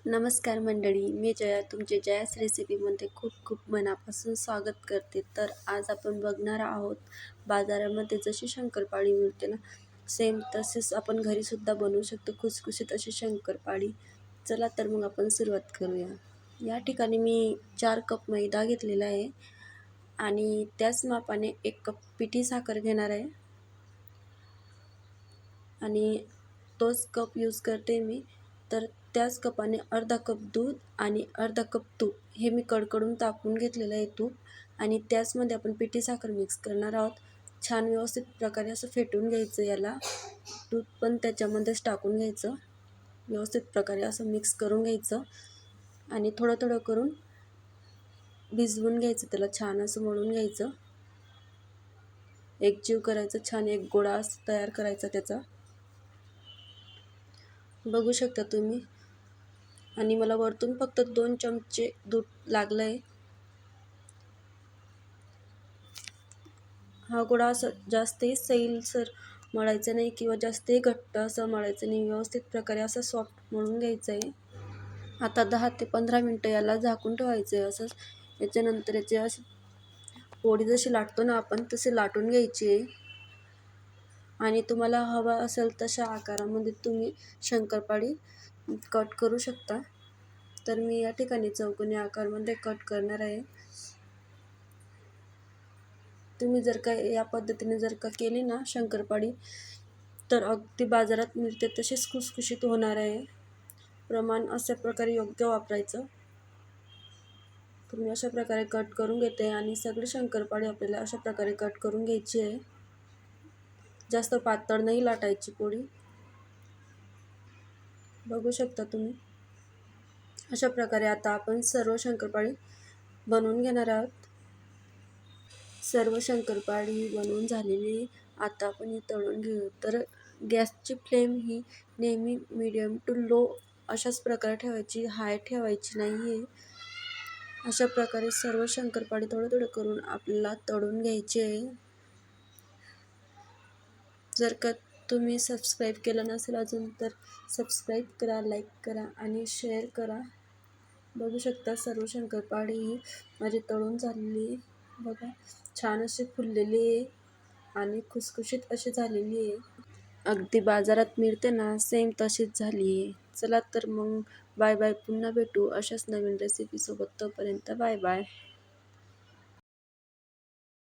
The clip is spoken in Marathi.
नमस्कार मंडळी, मी जया तुमचे जयास रेसिपीमध्ये खूप खूप मनापासून स्वागत करते. तर आज आपण बघणार आहोत बाजारामध्ये जशी शंकरपाळी मिळते ना, सेम तसेच आपण घरीसुद्धा बनवू शकतो खुसखुशीत अशी शंकरपाळी. चला तर मग आपण सुरुवात करूया. या ठिकाणी मी 4 कप मैदा घेतलेला आहे आणि त्याच मापाने 1 कप पिठी साखर घेणार आहे आणि तोच कप यूज करते मी. तर त्याच कपाने अर्धा कप दूध आणि अर्धा कप तूप हे मी कडकडून तापवून घेतलेलं आहे तूप, आणि त्याचमध्ये आपण पिठी साखर मिक्स करणार आहोत. छान व्यवस्थित प्रकारे असं फेटून घ्यायचं, याला दूध पण त्याच्यामध्येच टाकून घ्यायचं, व्यवस्थित प्रकारे असं मिक्स करून घ्यायचं आणि थोडं थोडं करून भिजवून घ्यायचं, त्याला छान असं मळून घ्यायचं, एकजीव करायचं, छान एक गोळा तयार करायचा त्याचा, बघू शकता तुम्ही. आणि मला वरतून फक्त 2 चमचे दूध लागलं आहे. हा गोळा असं जास्तही सैलसर मळायचं नाही किंवा जास्तही घट्ट असं मळायचं नाही, व्यवस्थित प्रकारे असं सॉफ्ट मळून घ्यायचं आहे. आता 10 ते 15 मिनटं याला झाकून ठेवायचं आहे असंच. याच्यानंतर याची अशी पोळी जशी लाटतो ना आपण, तशी लाटून घ्यायची आहे आणि तुम्हाला हवा असेल तशा आकारामध्ये तुम्ही शंकरपाळी कट करू शकता. तर मी या ठिकाणी चौकोनी आकारमध्ये कट करणार आहे. तुम्ही जर का या पद्धतीने जर का केली ना शंकरपाळी, तर अगदी बाजारात मिळते तशीच खुसखुशीत होणार आहे. प्रमाण अशा प्रकारे योग्य वापरायचं. तर मी अशा प्रकारे कट करून घेते आणि सगळी शंकरपाळी आपल्याला अशा प्रकारे कट करून घ्यायची आहे. जास्त पातळ नाही लाटायची पोळी, बघू शकता तुम्ही. अशा प्रकारे आता आपण सर्व शंकरपाळी बनवून घेणार आहोत. सर्व शंकरपाळी बनवून झालेली आता आपण ही तळून घेऊ. तर गॅसची फ्लेम ही नेहमी मीडियम टू लो अशाच प्रकारे ठेवायची, हाय ठेवायची नाही आहे. अशा प्रकारे सर्व शंकरपाळी थोडं थोडं करून आपल्याला तळून घ्यायची आहे. जर का तुम्ही सबस्क्राईब केलं नसेल अजून, तर सबस्क्राईब करा, लाईक करा आणि शेअर करा. बघू शकता सर्व शंकरपाळी ही माझी तळून झालेली बघा, छान अशी फुललेली आहे आणि खुसखुशीत अशी झालेली आहे. अगदी बाजारात मिळते ना, सेम तशीच झाली आहे. चला तर मग बाय बाय, पुन्हा भेटू अशाच नवीन रेसिपीसोबत. तोपर्यंत बाय बाय.